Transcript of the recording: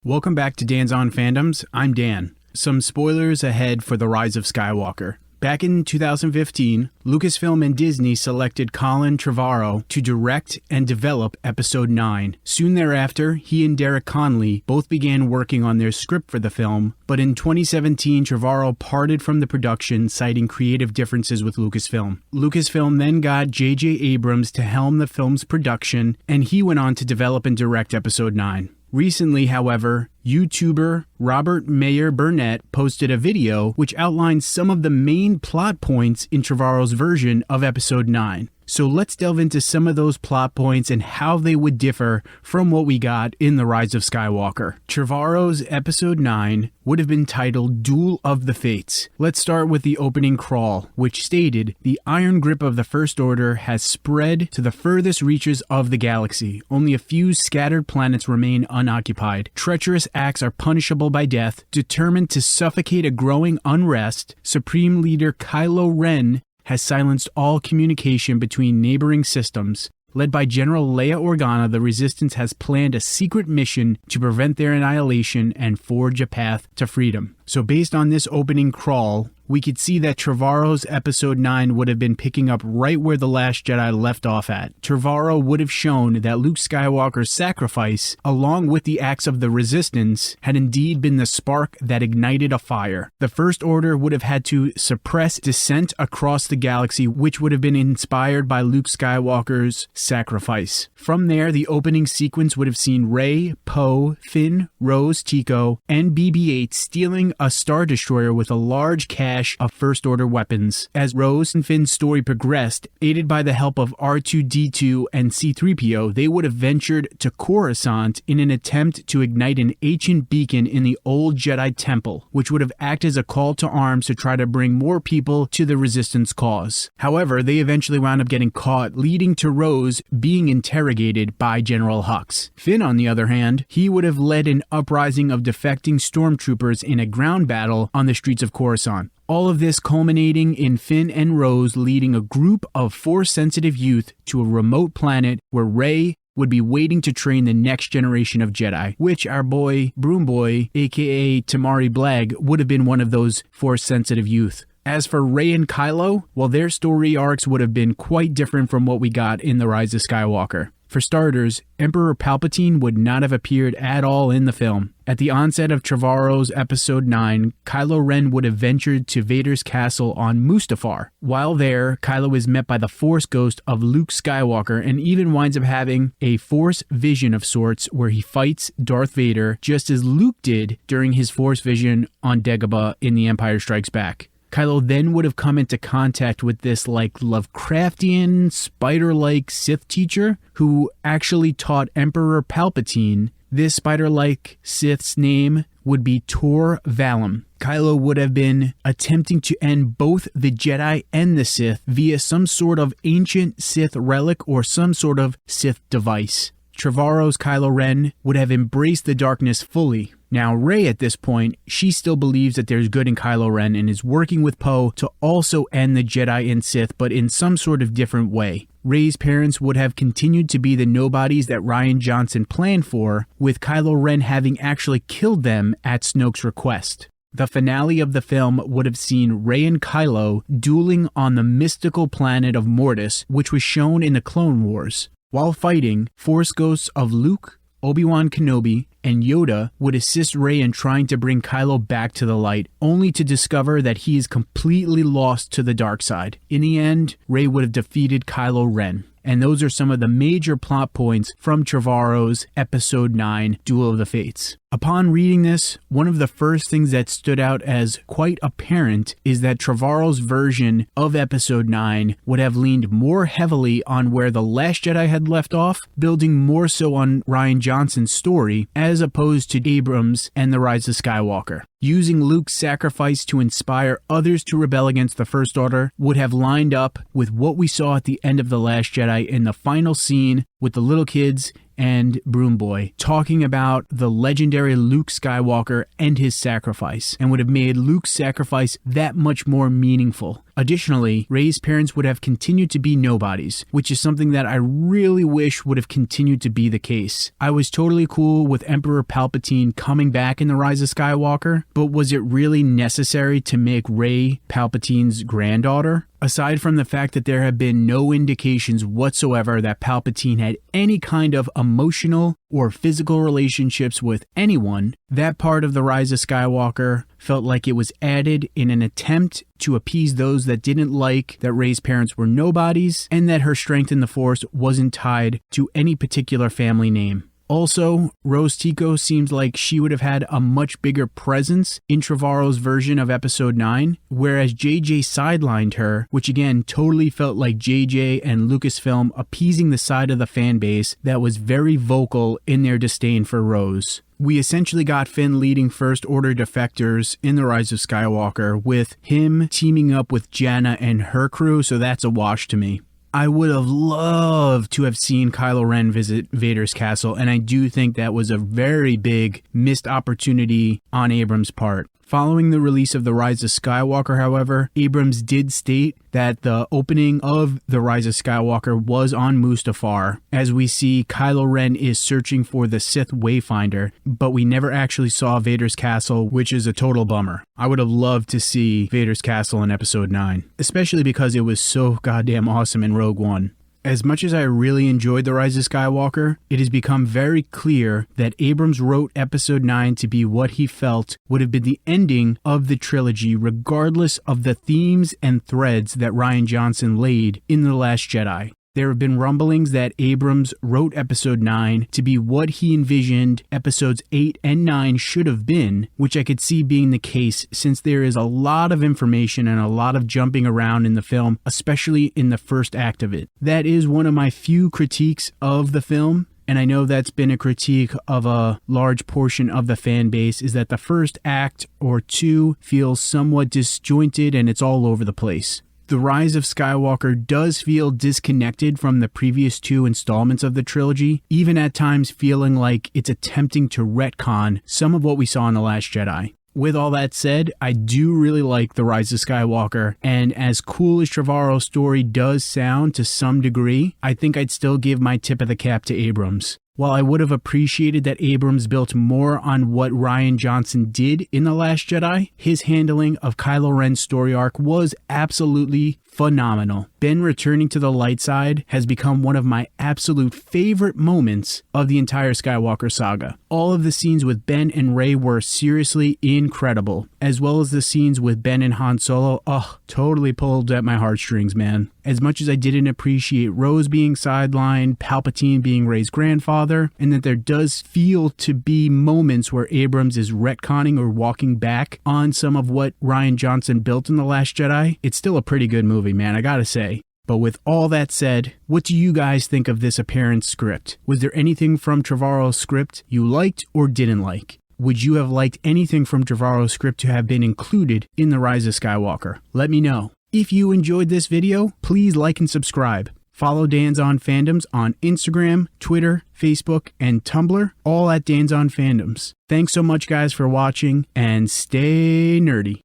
Welcome back to Dan's On Fandoms. I'm Dan. Some spoilers ahead for The Rise of Skywalker. Back in 2015, Lucasfilm and Disney selected Colin Trevorrow to direct and develop Episode 9. Soon thereafter, he and Derek Connolly both began working on their script for the film, but in 2017, Trevorrow parted from the production, citing creative differences with Lucasfilm. Lucasfilm then got J.J. Abrams to helm the film's production, and he went on to develop and direct Episode 9. Recently, however, YouTuber Robert Mayer Burnett posted a video which outlines some of the main plot points in Trevorrow's version of Episode 9. So let's delve into some of those plot points and how they would differ from what we got in The Rise of Skywalker. Trevorrow's Episode 9 would have been titled Duel of the Fates. Let's start with the opening crawl, which stated, "The iron grip of the First Order has spread to the furthest reaches of the galaxy. Only a few scattered planets remain unoccupied. Treacherous acts are punishable by death. Determined to suffocate a growing unrest, Supreme Leader Kylo Ren has silenced all communication between neighboring systems. Led by General Leia Organa, the Resistance has planned a secret mission to prevent their annihilation and forge a path to freedom." So based on this opening crawl, we could see that Trevorrow's Episode 9 would have been picking up right where The Last Jedi left off at. Trevorrow would have shown that Luke Skywalker's sacrifice, along with the acts of the Resistance, had indeed been the spark that ignited a fire. The First Order would have had to suppress dissent across the galaxy, which would have been inspired by Luke Skywalker's sacrifice. From there, the opening sequence would have seen Rey, Poe, Finn, Rose, Tico, and BB-8 stealing a Star Destroyer with a large cache of First Order weapons. As Rose and Finn's story progressed, aided by the help of R2-D2 and C-3PO, they would have ventured to Coruscant in an attempt to ignite an ancient beacon in the old Jedi Temple, which would have acted as a call to arms to try to bring more people to the Resistance cause. However, they eventually wound up getting caught, leading to Rose being interrogated by General Hux. Finn, on the other hand, he would have led an uprising of defecting stormtroopers in a ground battle on the streets of Coruscant. All of this culminating in Finn and Rose leading a group of Force-sensitive youth to a remote planet where Rey would be waiting to train the next generation of Jedi, which our boy, Broom Boy, aka Tamari Blag, would have been one of those Force-sensitive youth. As for Rey and Kylo, well, their story arcs would have been quite different from what we got in The Rise of Skywalker. For starters, Emperor Palpatine would not have appeared at all in the film. At the onset of Trevorrow's Episode 9, Kylo Ren would have ventured to Vader's castle on Mustafar. While there, Kylo is met by the Force ghost of Luke Skywalker and even winds up having a Force vision of sorts where he fights Darth Vader just as Luke did during his Force vision on Dagobah in The Empire Strikes Back. Kylo then would have come into contact with this Lovecraftian, spider-like Sith teacher who actually taught Emperor Palpatine. This spider-like Sith's name would be Tor Valum. Kylo would have been attempting to end both the Jedi and the Sith via some sort of ancient Sith relic or some sort of Sith device. Trevorrow's Kylo Ren would have embraced the darkness fully. Now, Rey at this point, she still believes that there's good in Kylo Ren and is working with Poe to also end the Jedi and Sith, but in some sort of different way. Rey's parents would have continued to be the nobodies that Rian Johnson planned for, with Kylo Ren having actually killed them at Snoke's request. The finale of the film would have seen Rey and Kylo dueling on the mystical planet of Mortis, which was shown in the Clone Wars. While fighting, Force ghosts of Luke, Obi-Wan Kenobi, and Yoda would assist Rey in trying to bring Kylo back to the light, only to discover that he is completely lost to the dark side. In the end, Rey would have defeated Kylo Ren. And those are some of the major plot points from Trevorrow's Episode 9, Duel of the Fates. Upon reading this, one of the first things that stood out as quite apparent is that Trevorrow's version of Episode 9 would have leaned more heavily on where The Last Jedi had left off, building more so on Rian Johnson's story, as opposed to Abrams and The Rise of Skywalker. Using Luke's sacrifice to inspire others to rebel against the First Order would have lined up with what we saw at the end of The Last Jedi in the final scene with the little kids and Broom Boy talking about the legendary Luke Skywalker and his sacrifice, and would have made Luke's sacrifice that much more meaningful. Additionally, Rey's parents would have continued to be nobodies, which is something that I really wish would have continued to be the case. I was totally cool with Emperor Palpatine coming back in The Rise of Skywalker, but was it really necessary to make Rey Palpatine's granddaughter? Aside from the fact that there have been no indications whatsoever that Palpatine had any kind of emotional or physical relationships with anyone, that part of The Rise of Skywalker felt like it was added in an attempt to appease those that didn't like that Rey's parents were nobodies and that her strength in the Force wasn't tied to any particular family name. Also, Rose Tico seems like she would have had a much bigger presence in Trevorrow's version of Episode 9, whereas JJ sidelined her, which again totally felt like JJ and Lucasfilm appeasing the side of the fan base that was very vocal in their disdain for Rose. We essentially got Finn leading First Order defectors in The Rise of Skywalker, with him teaming up with Janna and her crew, so that's a wash to me. I would have loved to have seen Kylo Ren visit Vader's castle, and I do think that was a very big missed opportunity on Abrams' part. Following the release of The Rise of Skywalker, however, Abrams did state that the opening of The Rise of Skywalker was on Mustafar, as we see Kylo Ren is searching for the Sith Wayfinder, but we never actually saw Vader's castle, which is a total bummer. I would have loved to see Vader's castle in Episode 9, especially because it was so goddamn awesome in Rogue One. As much as I really enjoyed The Rise of Skywalker, it has become very clear that Abrams wrote Episode 9 to be what he felt would have been the ending of the trilogy, regardless of the themes and threads that Rian Johnson laid in The Last Jedi. There have been rumblings that Abrams wrote Episode 9 to be what he envisioned Episodes 8 and 9 should have been, which I could see being the case since there is a lot of information and a lot of jumping around in the film, especially in the first act of it. That is one of my few critiques of the film, and I know that's been a critique of a large portion of the fan base, is that the first act or two feels somewhat disjointed and it's all over the place. The Rise of Skywalker does feel disconnected from the previous two installments of the trilogy, even at times feeling like it's attempting to retcon some of what we saw in The Last Jedi. With all that said, I do really like The Rise of Skywalker, and as cool as Trevorrow's story does sound to some degree, I think I'd still give my tip of the cap to Abrams. While I would have appreciated that Abrams built more on what Rian Johnson did in The Last Jedi, his handling of Kylo Ren's story arc was absolutely phenomenal. Ben returning to the light side has become one of my absolute favorite moments of the entire Skywalker saga. All of the scenes with Ben and Rey were seriously incredible, as well as the scenes with Ben and Han Solo. Totally pulled at my heartstrings, man. As much as I didn't appreciate Rose being sidelined, Palpatine being Rey's grandfather, and that there does feel to be moments where Abrams is retconning or walking back on some of what Rian Johnson built in The Last Jedi, it's still a pretty good movie, man, I gotta say. But with all that said, what do you guys think of this apparent script? Was there anything from Trevorrow's script you liked or didn't like? Would you have liked anything from Trevorrow's script to have been included in The Rise of Skywalker? Let me know. If you enjoyed this video, please like and subscribe. Follow Dan's on Fandoms on Instagram, Twitter, Facebook, and Tumblr, all at Dan's on Fandoms. Thanks so much, guys, for watching, and stay nerdy.